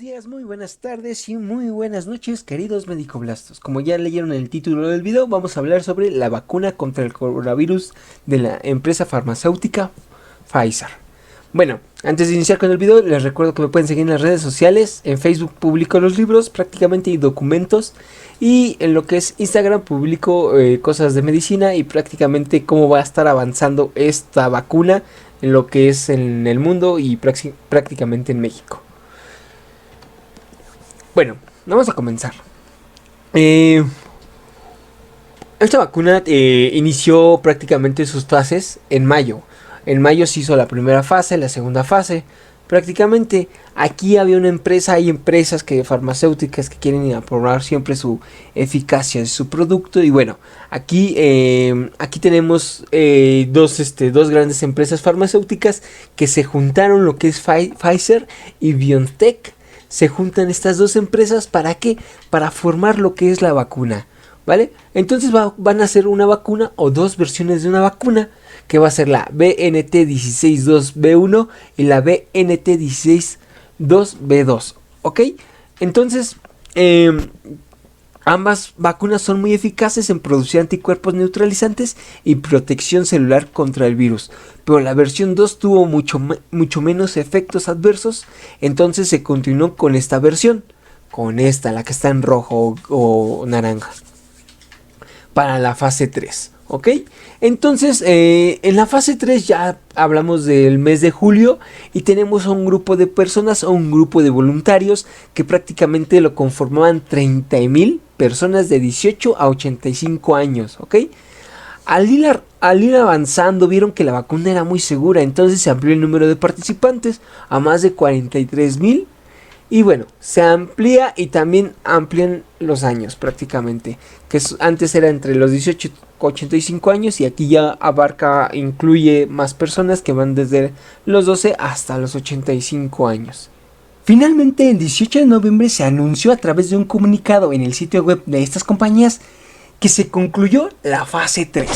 días, muy buenas tardes y muy buenas noches, queridos medicoblastos. Como ya leyeron en el título del video, vamos a hablar sobre la vacuna contra el coronavirus de la empresa farmacéutica Pfizer. Bueno, antes de iniciar con el video, les recuerdo que me pueden seguir en las redes sociales. En Facebook publico los libros prácticamente y documentos. Y en lo que es Instagram publico cosas de medicina y prácticamente cómo va a estar avanzando esta vacuna en lo que es en el mundo y prácticamente en México. Bueno, vamos a comenzar. Esta vacuna inició prácticamente sus fases en mayo. En mayo se hizo la primera fase, la segunda fase. Prácticamente aquí había una empresa, hay empresas farmacéuticas que quieren aprobar siempre su eficacia de su producto. Y bueno, aquí tenemos dos grandes empresas farmacéuticas que se juntaron, lo que es Pfizer y BioNTech. Se juntan estas dos empresas, ¿para qué? Para formar lo que es la vacuna, ¿vale? Entonces van a hacer una vacuna o dos versiones de una vacuna, que va a ser la BNT162B1 y la BNT162B2, ¿ok? Entonces, ambas vacunas son muy eficaces en producir anticuerpos neutralizantes y protección celular contra el virus, pero la versión 2 tuvo mucho menos efectos adversos, entonces se continuó con esta versión, con esta, la que está en rojo o naranja, para la fase 3, ¿ok? Entonces, en la fase 3 ya hablamos del mes de julio y tenemos a un grupo de personas o un grupo de voluntarios que prácticamente lo conformaban 30,000 personas de 18 a 85 años, ¿ok? Al ir avanzando vieron que la vacuna era muy segura, entonces se amplió el número de participantes a más de 43,000. Y bueno, se amplía y también amplían los años prácticamente, que antes era entre los 18 y 85 años y aquí ya incluye más personas que van desde los 12 hasta los 85 años. Finalmente, el 18 de noviembre se anunció a través de un comunicado en el sitio web de estas compañías que se concluyó la fase 3.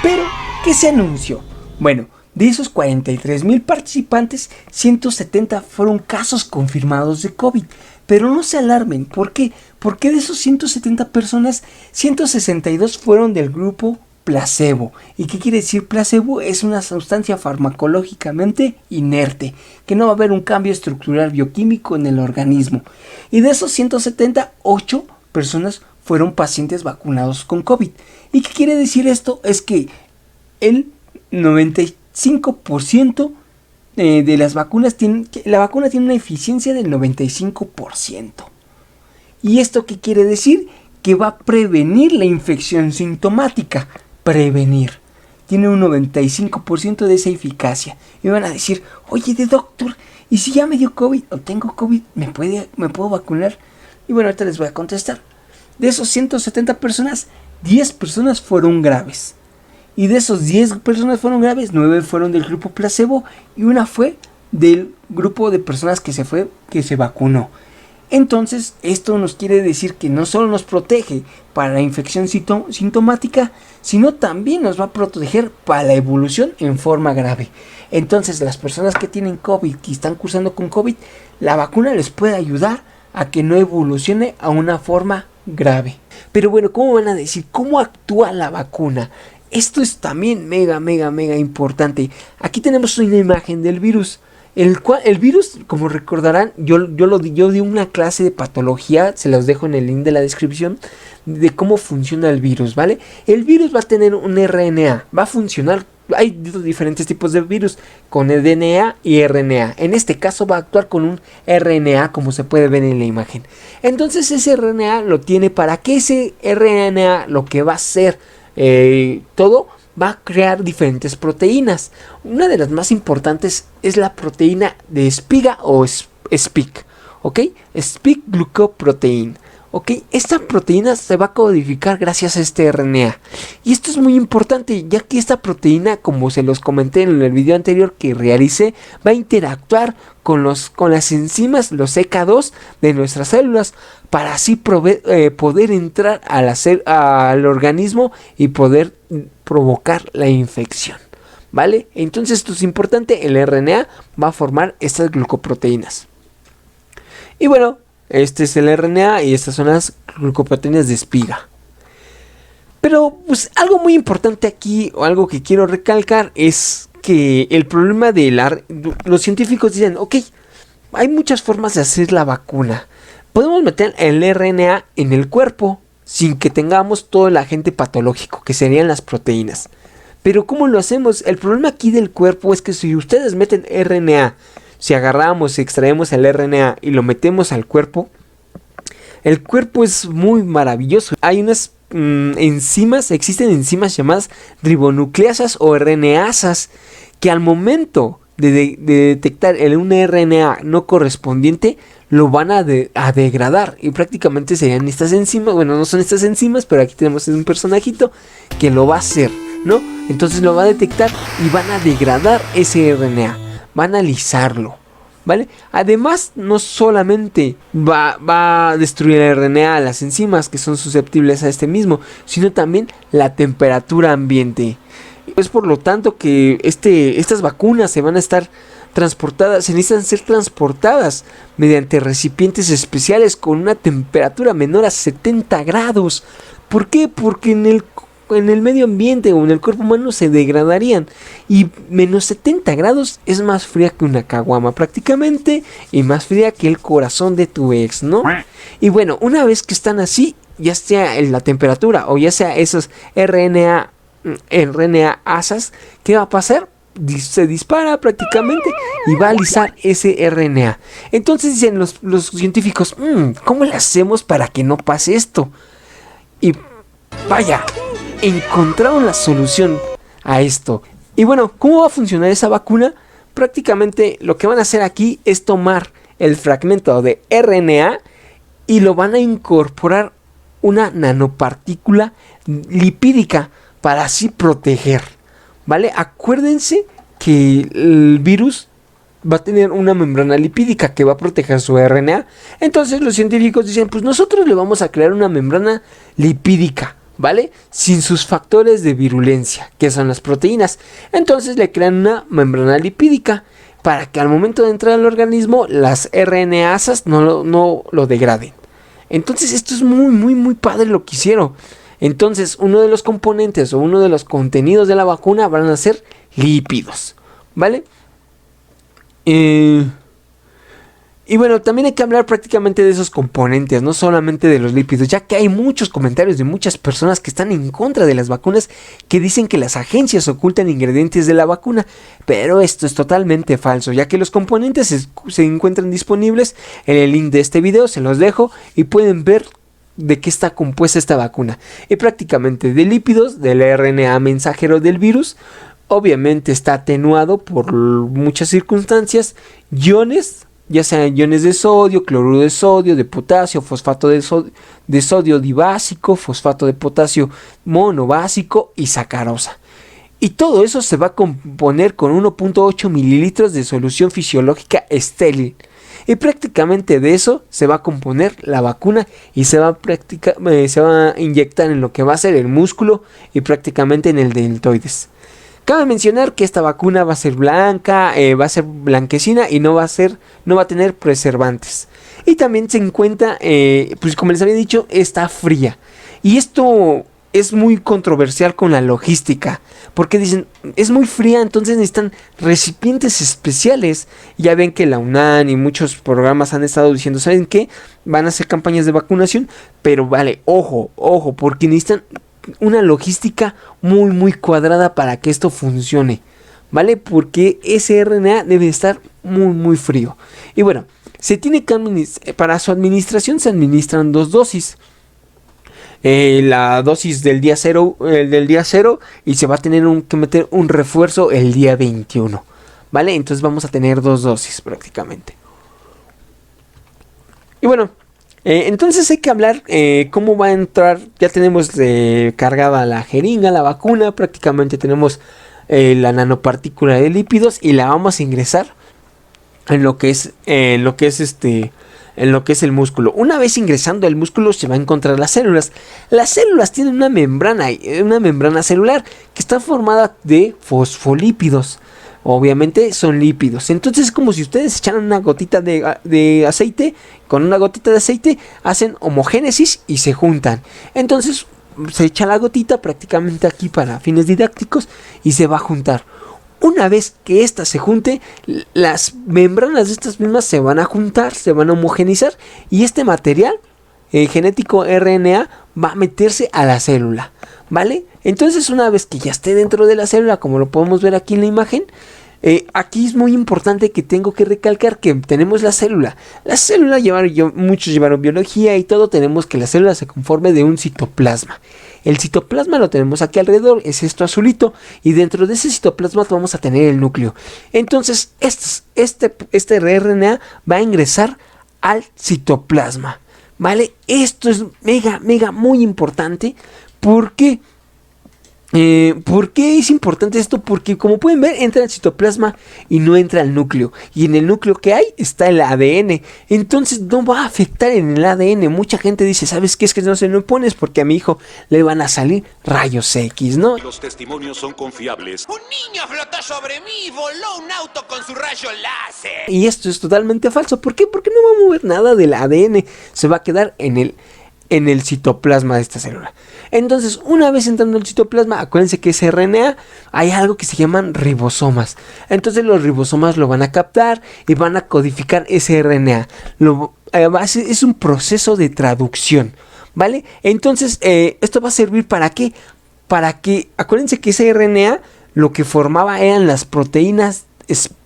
Pero, ¿qué se anunció? Bueno, de esos 43,000 participantes, 170 fueron casos confirmados de COVID. Pero no se alarmen, ¿por qué? Porque de esos 170 personas, 162 fueron del grupo placebo. ¿Y qué quiere decir placebo? Es una sustancia farmacológicamente inerte, que no va a haber un cambio estructural bioquímico en el organismo. Y de esos 170, 8 personas fueron pacientes vacunados con COVID. ¿Y qué quiere decir esto? Es que el 95% de las vacunas la vacuna tiene una eficiencia del 95%. ¿Y esto qué quiere decir? Que va a prevenir la infección sintomática. Prevenir. Tiene un 95% de esa eficacia. Y me van a decir, oye, doctor, ¿y si ya me dio COVID o tengo COVID, me puedo vacunar? Y bueno, ahorita les voy a contestar. De esos 170 personas, 10 personas fueron graves. Y de esos 10 personas fueron graves, 9 fueron del grupo placebo y una fue del grupo de personas que se vacunó. Entonces, esto nos quiere decir que no solo nos protege para la infección sintomática, sino también nos va a proteger para la evolución en forma grave. Entonces, las personas que tienen COVID, que están cursando con COVID, la vacuna les puede ayudar a que no evolucione a una forma grave. Pero bueno, ¿cómo van a decir? ¿Cómo actúa la vacuna? Esto es también mega importante. Aquí tenemos una imagen del virus. El virus, como recordarán, yo di una clase de patología, se los dejo en el link de la descripción, de cómo funciona el virus, ¿vale? El virus va a tener un RNA, va a funcionar, hay diferentes tipos de virus, con DNA y RNA. En este caso va a actuar con un RNA, como se puede ver en la imagen. Entonces ese RNA lo tiene para que ese RNA lo que va a hacer todo va a crear diferentes proteínas. Una de las más importantes es la proteína de espiga o SPIC, ¿ok? SPIC glucoprotein, ¿ok? Esta proteína se va a codificar gracias a este RNA. Y esto es muy importante, ya que esta proteína, como se los comenté en el video anterior que realicé, va a interactuar con las enzimas, los EK2 de nuestras células, para así poder entrar al organismo y poder provocar la infección, ¿vale? Entonces esto es importante, el RNA va a formar estas glucoproteínas. Y bueno, este es el RNA y estas son las glucoproteínas de espiga. Pero pues algo muy importante aquí, o algo que quiero recalcar, es que el problema de los científicos dicen, ok, hay muchas formas de hacer la vacuna. Podemos meter el RNA en el cuerpo sin que tengamos todo el agente patológico, que serían las proteínas. Pero ¿cómo lo hacemos? El problema aquí del cuerpo es que si ustedes meten RNA, si agarramos y extraemos el RNA y lo metemos al cuerpo, el cuerpo es muy maravilloso. Hay unas existen enzimas llamadas ribonucleasas o RNasas, que al momento de detectar un RNA no correspondiente, lo van a degradar, y prácticamente serían estas enzimas. Bueno, no son estas enzimas, pero aquí tenemos un personajito que lo va a hacer, ¿no? Entonces lo va a detectar y van a degradar ese RNA, van a alisarlo, ¿vale? Además, no solamente va a destruir el RNA, las enzimas que son susceptibles a este mismo, sino también la temperatura ambiente. Es por lo tanto que estas vacunas se van a estar transportadas, se necesitan ser transportadas mediante recipientes especiales con una temperatura menor a 70 grados. ¿Por qué? Porque en el medio ambiente o en el cuerpo humano se degradarían, y menos 70 grados es más fría que una caguama prácticamente, y más fría que el corazón de tu ex, ¿no? Y bueno, una vez que están así, ya sea en la temperatura o ya sea esos RNasas, ¿qué va a pasar? Se dispara prácticamente y va a alisar ese RNA. Entonces dicen los científicos, ¿cómo le hacemos para que no pase esto? Y vaya, encontraron la solución a esto. Y bueno, ¿cómo va a funcionar esa vacuna? Prácticamente lo que van a hacer aquí es tomar el fragmento de RNA y lo van a incorporar una nanopartícula lipídica para así proteger, ¿vale? Acuérdense que el virus va a tener una membrana lipídica que va a proteger su RNA. Entonces los científicos dicen, pues nosotros le vamos a crear una membrana lipídica, ¿vale? Sin sus factores de virulencia, que son las proteínas. Entonces le crean una membrana lipídica para que al momento de entrar al organismo las RNasas no lo degraden. Entonces esto es muy, muy, muy padre lo que hicieron. Entonces uno de los componentes o uno de los contenidos de la vacuna van a ser lípidos, ¿vale? Y bueno, también hay que hablar prácticamente de esos componentes, no solamente de los lípidos, ya que hay muchos comentarios de muchas personas que están en contra de las vacunas, que dicen que las agencias ocultan ingredientes de la vacuna, pero esto es totalmente falso, ya que los componentes se encuentran disponibles en el link de este video, se los dejo y pueden ver de qué está compuesta esta vacuna. Y prácticamente de lípidos, del RNA mensajero del virus. Obviamente está atenuado por muchas circunstancias, iones, ya sean iones de sodio, cloruro de sodio, de potasio, fosfato de sodio dibásico, fosfato de potasio monobásico y sacarosa. Y todo eso se va a componer con 1.8 mililitros de solución fisiológica estéril. Y prácticamente de eso se va a componer la vacuna y se va a inyectar en lo que va a ser el músculo y prácticamente en el deltoides. Cabe mencionar que esta vacuna va a ser blanca, va a ser blanquecina y no va a tener preservantes. Y también se encuentra, pues como les había dicho, está fría. Y esto es muy controversial con la logística, porque dicen, es muy fría, entonces necesitan recipientes especiales. Ya ven que la UNAM y muchos programas han estado diciendo, ¿saben qué? Van a hacer campañas de vacunación, pero vale, ojo, porque necesitan una logística muy muy cuadrada para que esto funcione, ¿vale? Porque ese RNA debe estar muy muy frío. Y bueno, para su administración se administran 2 dosis. La dosis del día 0, y se va a tener que meter un refuerzo el día 21, ¿vale? Entonces vamos a tener 2 dosis prácticamente. Y bueno, entonces hay que hablar cómo va a entrar. Ya tenemos cargada la jeringa, la vacuna, prácticamente tenemos la nanopartícula de lípidos y la vamos a ingresar en lo que es el músculo. Una vez ingresando al músculo se va a encontrar las células. Las células tienen una membrana celular que está formada de fosfolípidos. obviamente son lípidos. Entonces es como si ustedes echaran una gotita de aceite, con una gotita de aceite hacen homogénesis y se juntan. Entonces se echa la gotita prácticamente aquí para fines didácticos y se va a juntar. Una vez que ésta se junte, las membranas de estas mismas se van a juntar, se van a homogenizar y este material genético RNA va a meterse a la célula, ¿vale? Entonces una vez que ya esté dentro de la célula, como lo podemos ver aquí en la imagen, aquí es muy importante que tengo que recalcar que tenemos la célula. La célula, muchos llevaron biología y todo, tenemos que la célula se conforme de un citoplasma. El citoplasma lo tenemos aquí alrededor, es esto azulito, y dentro de ese citoplasma vamos a tener el núcleo. Entonces este RNA va a ingresar al citoplasma, ¿vale? Esto es mega muy importante. ¿Por qué? ¿Por qué es importante esto? Porque como pueden ver entra el citoplasma y no entra el núcleo. Y en el núcleo que hay está el ADN. Entonces no va a afectar en el ADN. Mucha gente dice, ¿sabes qué? Es que no se lo pones porque a mi hijo le van a salir rayos X, ¿no? Los testimonios son confiables. Un niño flotó sobre mí y voló un auto con su rayo láser. Y esto es totalmente falso. ¿Por qué? Porque no va a mover nada del ADN. Se va a quedar en el citoplasma de esta célula. Entonces, una vez entrando al citoplasma, acuérdense que ese RNA, hay algo que se llaman ribosomas. Entonces los ribosomas lo van a captar y van a codificar ese RNA. Es un proceso de traducción, ¿vale? Entonces, esto va a servir ¿para qué? Para que, acuérdense que ese RNA lo que formaba eran las proteínas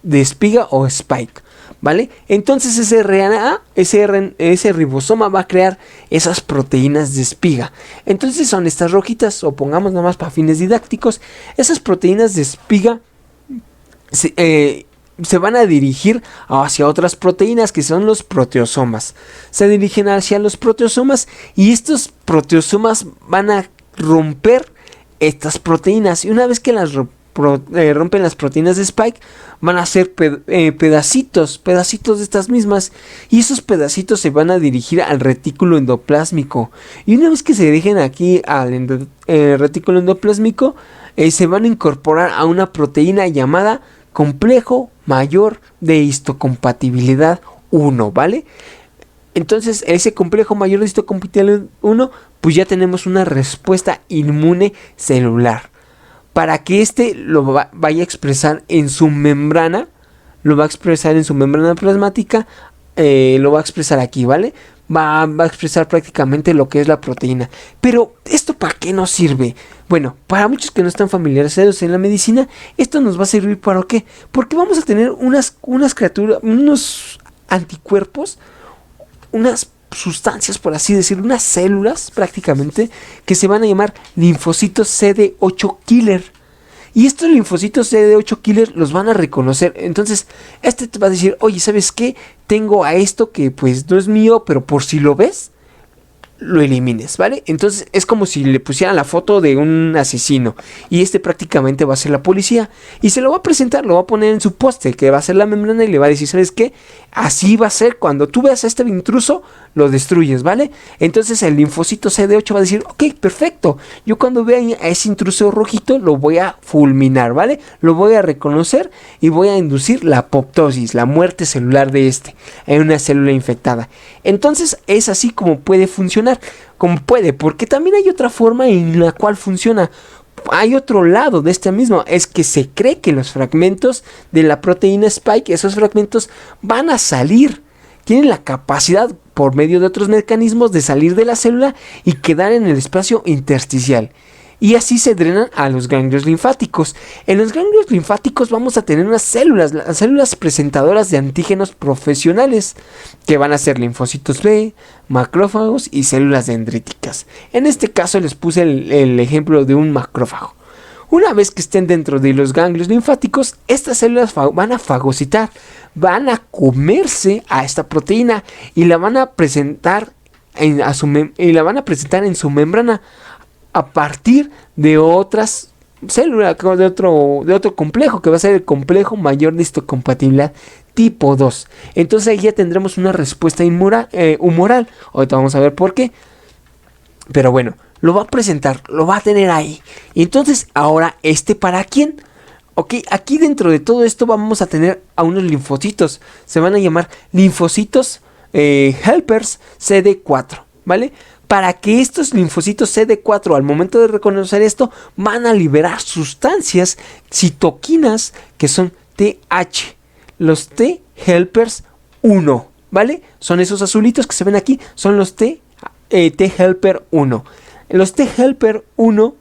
de espiga o spike, ¿vale? Entonces ese RNA, ese ribosoma va a crear esas proteínas de espiga. Entonces son estas rojitas, o pongamos nada más para fines didácticos, esas proteínas de espiga se van a dirigir hacia otras proteínas que son los proteosomas. Se dirigen hacia los proteosomas y estos proteosomas van a romper estas proteínas. Y una vez que las rompen las proteínas de spike, van a ser pedacitos de estas mismas, y esos pedacitos se van a dirigir al retículo endoplásmico. Y una vez que se dirigen aquí al retículo endoplásmico, se van a incorporar a una proteína llamada complejo mayor de histocompatibilidad 1, ¿vale? Entonces ese complejo mayor de histocompatibilidad 1, pues ya tenemos una respuesta inmune celular. Para que lo vaya a expresar en su membrana, lo va a expresar en su membrana plasmática, lo va a expresar aquí, ¿vale? Va a expresar prácticamente lo que es la proteína. Pero, ¿esto para qué nos sirve? Bueno, para muchos que no están familiarizados en la medicina, esto nos va a servir ¿para qué? Porque vamos a tener unas criaturas, unos anticuerpos, unas sustancias, por así decirlo, unas células prácticamente, que se van a llamar linfocitos CD8 killer. Y estos linfocitos CD8 killer los van a reconocer. Entonces, te va a decir, oye, ¿sabes qué? Tengo a esto que pues no es mío, pero por si lo ves, lo elimines, ¿vale? Entonces es como si le pusieran la foto de un asesino y prácticamente va a ser la policía y se lo va a presentar, lo va a poner en su poste que va a ser la membrana y le va a decir, ¿sabes qué? Así va a ser, cuando tú veas a este intruso lo destruyes, ¿vale? Entonces el linfocito CD8 va a decir, ok, perfecto, yo cuando vea a ese intruso rojito lo voy a fulminar, ¿vale? Lo voy a reconocer y voy a inducir la apoptosis, la muerte celular en una célula infectada. Entonces es así como puede funcionar. Porque también hay otra forma en la cual funciona. Hay otro lado de este mismo, es que se cree que los fragmentos de la proteína spike, esos fragmentos van a salir, tienen la capacidad por medio de otros mecanismos de salir de la célula y quedar en el espacio intersticial. Y así se drenan a los ganglios linfáticos. En los ganglios linfáticos vamos a tener unas células, las células presentadoras de antígenos profesionales, que van a ser linfocitos B, macrófagos y células dendríticas. En este caso les puse el ejemplo de un macrófago. Una vez que estén dentro de los ganglios linfáticos, estas células van a fagocitar, van a comerse a esta proteína y la van a presentar en su membrana, a partir de otras células, de otro complejo, que va a ser el complejo mayor de histocompatibilidad tipo 2. Entonces ahí ya tendremos una respuesta humoral. Ahorita vamos a ver por qué. Pero bueno, lo va a presentar, lo va a tener ahí. Y entonces ahora, ¿para quién? Ok, aquí dentro de todo esto vamos a tener a unos linfocitos. Se van a llamar linfocitos helpers CD4, ¿vale? Para que estos linfocitos CD4 al momento de reconocer esto van a liberar sustancias citoquinas que son TH, los T helpers 1, ¿vale? Son esos azulitos que se ven aquí, son los T helper 1. Los T helper 1,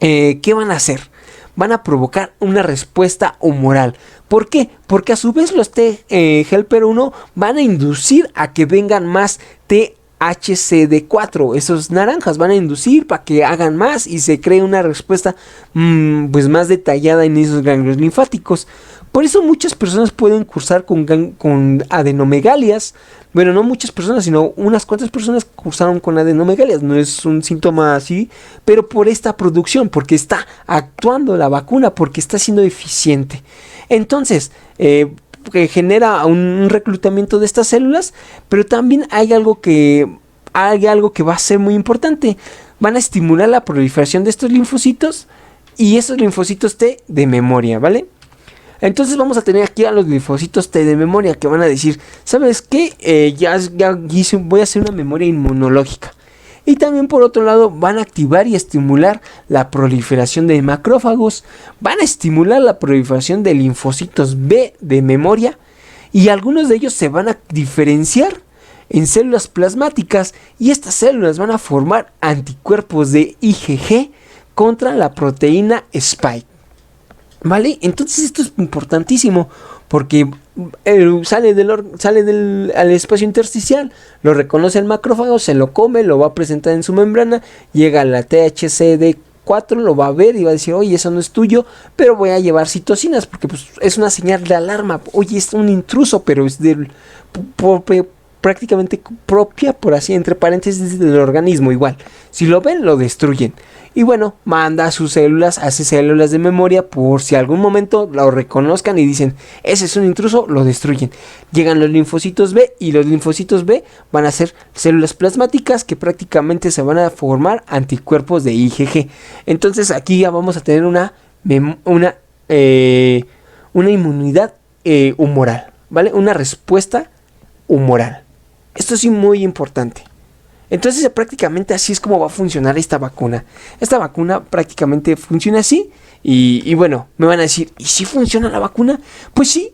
¿qué van a hacer? Van a provocar una respuesta humoral. ¿Por qué? Porque a su vez los T helper 1 van a inducir a que vengan más THCD4. Esos naranjas van a inducir para que hagan más y se cree una respuesta pues más detallada en esos ganglios linfáticos. Por eso muchas personas pueden cursar con adenomegalias. Bueno, no muchas personas, sino unas cuantas personas cursaron con adenomegalias. No es un síntoma así, pero por esta producción, porque está actuando la vacuna, porque está siendo eficiente. Entonces, que genera un reclutamiento de estas células, pero también hay algo que va a ser muy importante. Van a estimular la proliferación de estos linfocitos y esos linfocitos T de memoria, ¿vale? Entonces vamos a tener aquí a los linfocitos T de memoria que van a decir, ¿sabes qué? Voy a hacer una memoria inmunológica. Y también por otro lado van a activar y estimular la proliferación de macrófagos, van a estimular la proliferación de linfocitos B de memoria y algunos de ellos se van a diferenciar en células plasmáticas y estas células van a formar anticuerpos de IgG contra la proteína Spike. ¿Vale? Entonces esto es importantísimo porque sale al espacio intersticial, lo reconoce el macrófago, se lo come, lo va a presentar en su membrana, llega a la THCD4, lo va a ver y va a decir, oye, eso no es tuyo, pero voy a llevar citocinas porque pues, es una señal de alarma, oye, es un intruso, pero es prácticamente propia, por así, entre paréntesis, del organismo igual. Si lo ven, lo destruyen. Y bueno, manda a sus células, hace células de memoria por si algún momento lo reconozcan y dicen, ese es un intruso, lo destruyen. Llegan los linfocitos B y los linfocitos B van a ser células plasmáticas que prácticamente se van a formar anticuerpos de IgG. Entonces aquí ya vamos a tener una inmunidad humoral, ¿vale? Una respuesta humoral. Esto es muy importante. Entonces prácticamente así es como va a funcionar esta vacuna. Esta vacuna prácticamente funciona así. Y bueno, me van a decir, ¿y si funciona la vacuna? Pues sí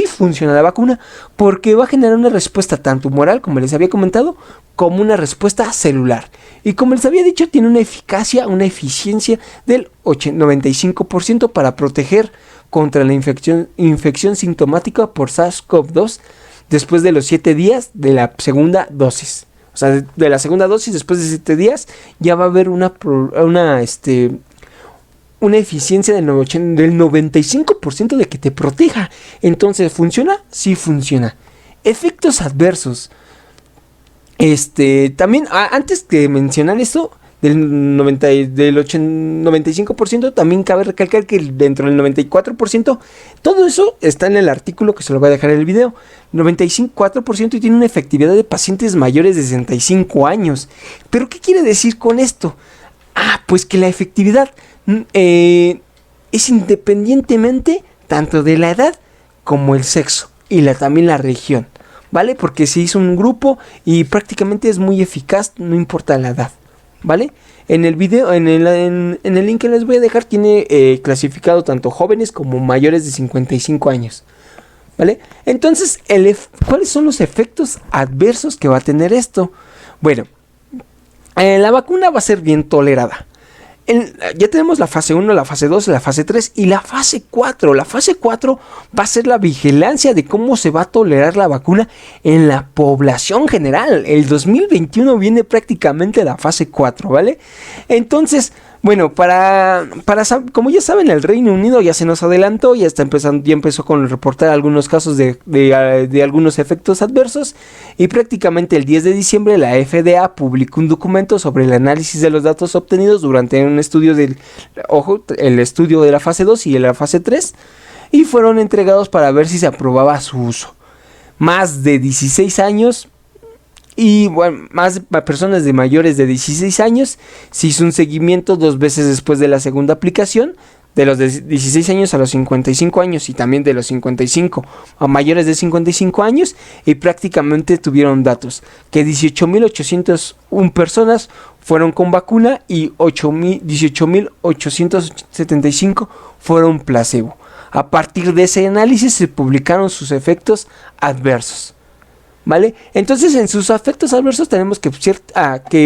funciona la vacuna. Porque va a generar una respuesta tanto humoral, como les había comentado, como una respuesta celular. Y como les había dicho, tiene una eficacia, una eficiencia del 95% para proteger contra la infección sintomática por SARS-CoV-2 después de los 7 días de la segunda dosis. O sea, de la segunda dosis, después de 7 días, ya va a haber una eficiencia del 95% de que te proteja. Entonces, ¿funciona? Sí funciona. Efectos adversos. También, antes de mencionar esto, del 95%, también cabe recalcar que dentro del 94%, todo eso está en el artículo que se lo voy a dejar en el video. 94% y tiene una efectividad de pacientes mayores de 65 años. ¿Pero qué quiere decir con esto? Pues que la efectividad es independientemente tanto de la edad como el sexo y también la región, ¿vale? Porque se hizo un grupo y prácticamente es muy eficaz, no importa la edad, ¿vale? En el video, en el link que les voy a dejar, tiene clasificado tanto jóvenes como mayores de 55 años, ¿vale? Entonces, ¿cuáles son los efectos adversos que va a tener esto? Bueno, la vacuna va a ser bien tolerada. Ya tenemos la fase 1, la fase 2, la fase 3 y la fase 4. La fase 4 va a ser la vigilancia de cómo se va a tolerar la vacuna en la población general. El 2021 viene prácticamente la fase 4, ¿vale? Entonces, bueno, como ya saben, el Reino Unido ya se nos adelantó, ya empezó con reportar algunos casos de algunos efectos adversos y prácticamente el 10 de diciembre la FDA publicó un documento sobre el análisis de los datos obtenidos durante un estudio el estudio de la fase 2 y de la fase 3 y fueron entregados para ver si se aprobaba su uso. Más de 16 años y bueno, más personas de mayores de 16 años, se hizo un seguimiento 2 veces después de la segunda aplicación de los de 16 años a los 55 años y también de los 55 a mayores de 55 años, y prácticamente tuvieron datos que 18.801 personas fueron con vacuna y 18.875 fueron placebo. A partir de ese análisis se publicaron sus efectos adversos. ¿Vale? Entonces en sus efectos adversos tenemos que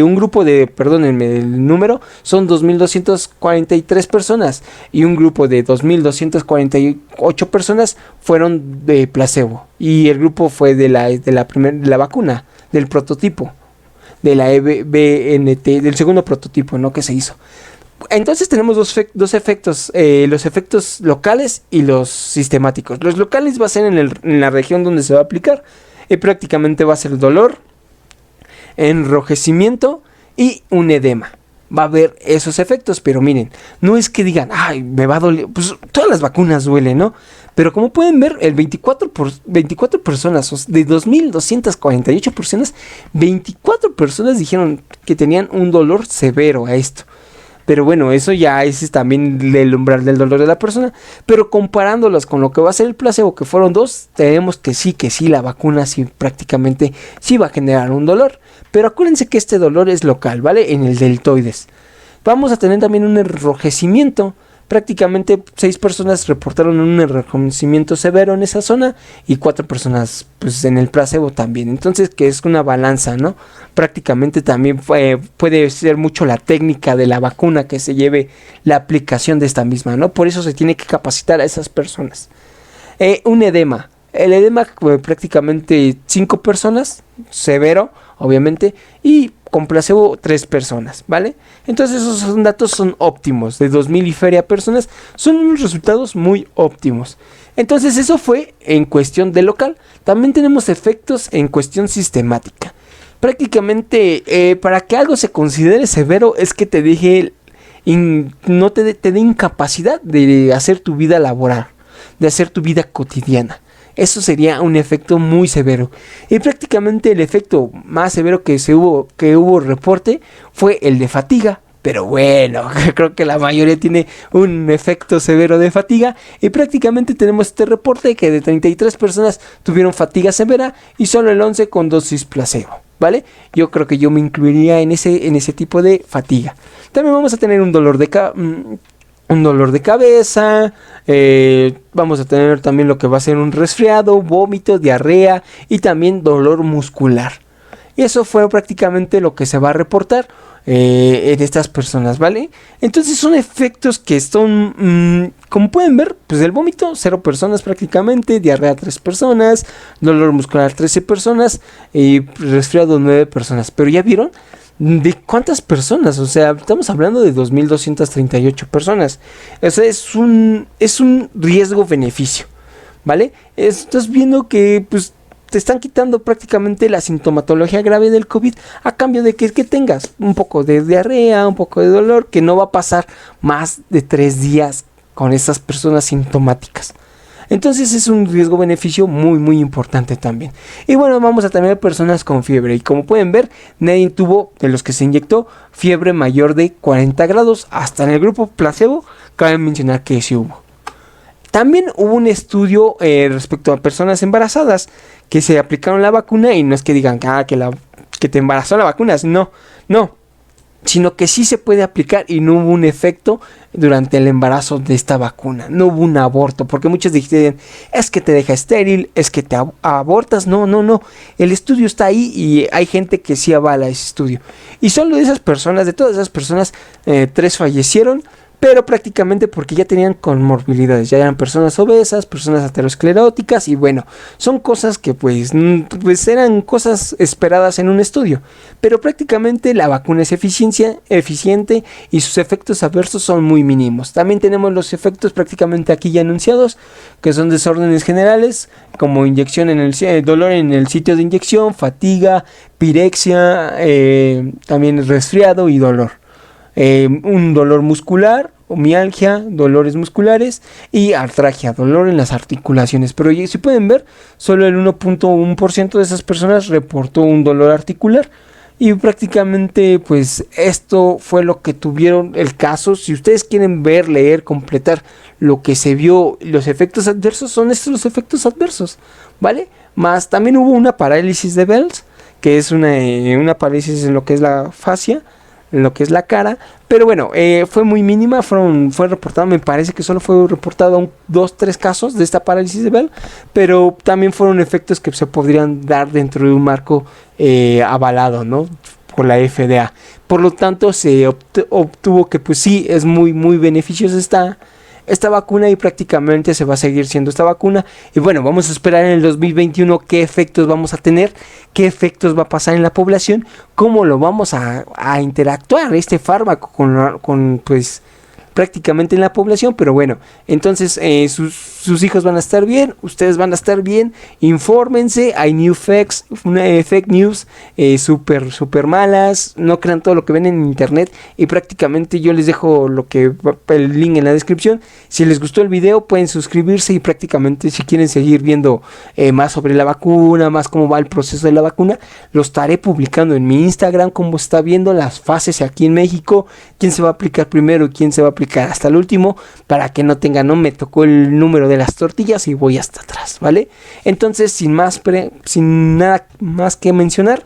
un grupo de, perdónenme el número, son 2.243 personas y un grupo de 2.248 personas fueron de placebo, y el grupo fue de la vacuna, del prototipo, de la BNT, del segundo prototipo, ¿no?, que se hizo. Entonces tenemos dos efectos, los efectos locales y los sistemáticos. Los locales va a ser en la región donde se va a aplicar. Y prácticamente va a ser dolor, enrojecimiento y un edema. Va a haber esos efectos, pero miren, no es que digan, ay, me va a doler. Pues todas las vacunas duelen, ¿no? Pero como pueden ver, el 24 personas, de 2.248 personas, 24 personas dijeron que tenían un dolor severo a esto. Pero bueno, eso ya es también el umbral del dolor de la persona. Pero comparándolas con lo que va a ser el placebo, que fueron 2, tenemos que sí, la vacuna sí prácticamente sí va a generar un dolor. Pero acuérdense que este dolor es local, ¿vale? En el deltoides. Vamos a tener también un enrojecimiento. Prácticamente 6 personas reportaron un enrojecimiento severo en esa zona y 4 personas pues en el placebo también. Entonces, que es una balanza, ¿no? Prácticamente también puede ser mucho la técnica de la vacuna que se lleve la aplicación de esta misma, ¿no? Por eso se tiene que capacitar a esas personas. Un edema. El edema prácticamente 5 personas, severo, obviamente, y con placebo 3 personas, ¿vale? Entonces esos datos son óptimos, de 2.000 y feria personas, son unos resultados muy óptimos. Entonces eso fue en cuestión de local. También tenemos efectos en cuestión sistemática. Prácticamente para que algo se considere severo es que te deje, no te dé incapacidad de hacer tu vida laboral, de hacer tu vida cotidiana. Eso sería un efecto muy severo. Y prácticamente el efecto más severo que hubo reporte fue el de fatiga. Pero bueno, creo que la mayoría tiene un efecto severo de fatiga. Y prácticamente tenemos este reporte que de 33 personas tuvieron fatiga severa y solo el 11 con dosis placebo, ¿vale? Yo creo que yo me incluiría en ese tipo de fatiga. También vamos a tener un dolor de cabeza, vamos a tener también lo que va a ser un resfriado, vómito, diarrea y también dolor muscular. Y eso fue prácticamente lo que se va a reportar en estas personas, ¿vale? Entonces son efectos que son, como pueden ver, pues el vómito, 0 personas prácticamente, diarrea 3 personas, dolor muscular 13 personas y resfriado 9 personas. Pero ya vieron ¿de cuántas personas? O sea, estamos hablando de 2.238 personas. O sea, es un riesgo-beneficio, ¿vale? Estás viendo que pues te están quitando prácticamente la sintomatología grave del COVID a cambio de que tengas un poco de diarrea, un poco de dolor, que no va a pasar más de 3 días con estas personas sintomáticas. Entonces es un riesgo-beneficio muy muy importante también. Y bueno, vamos a tener personas con fiebre. Y como pueden ver, nadie tuvo, de los que se inyectó, fiebre mayor de 40 grados. Hasta en el grupo placebo, cabe mencionar que sí hubo. También hubo un estudio respecto a personas embarazadas que se aplicaron la vacuna. Y no es que digan que te embarazó la vacuna. No. Sino que sí se puede aplicar y no hubo un efecto durante el embarazo de esta vacuna. No hubo un aborto, porque muchos dicen, es que te deja estéril, es que te abortas. No. El estudio está ahí y hay gente que sí avala ese estudio. Y solo de todas esas personas, 3 fallecieron, pero prácticamente porque ya tenían comorbilidades, ya eran personas obesas, personas ateroscleróticas y bueno, son cosas que pues eran cosas esperadas en un estudio, pero prácticamente la vacuna es eficiente y sus efectos adversos son muy mínimos. También tenemos los efectos prácticamente aquí ya anunciados, que son desórdenes generales, como inyección dolor en el sitio de inyección, fatiga, pirexia, también resfriado y dolor. Un dolor muscular, mialgia, dolores musculares y artralgia, dolor en las articulaciones. Pero si pueden ver, solo el 1.1% de esas personas reportó un dolor articular Y prácticamente pues esto fue lo que tuvieron el caso. Si ustedes quieren ver, leer, completar lo que se vio, los efectos adversos, son estos los efectos adversos, ¿vale? Más también hubo una parálisis de Bell's, que es una parálisis en lo que es la fascia, en lo que es la cara, pero bueno, fue muy mínima, fue reportado, me parece que solo fue reportado 2-3 casos de esta parálisis de Bell, pero también fueron efectos que se podrían dar dentro de un marco avalado, ¿no? Por la FDA. Por lo tanto, se obtuvo que pues sí, es muy muy beneficiosa esta vacuna y prácticamente se va a seguir siendo esta vacuna. Y bueno, vamos a esperar en el 2021 qué efectos vamos a tener, qué efectos va a pasar en la población, cómo lo vamos a interactuar este fármaco con pues prácticamente en la población. Pero bueno, entonces sus hijos van a estar bien, ustedes van a estar bien, infórmense. Hay fake news super malas, no crean todo lo que ven en internet, y prácticamente yo les dejo el link en la descripción. Si les gustó el video pueden suscribirse, y prácticamente si quieren seguir viendo más sobre la vacuna, más cómo va el proceso de la vacuna, lo estaré publicando en mi Instagram, cómo está viendo las fases aquí en México, quién se va a aplicar primero y quién se va a aplicar hasta el último, para que no me tocó el número de las tortillas y voy hasta atrás, ¿vale? Entonces, sin nada más que mencionar,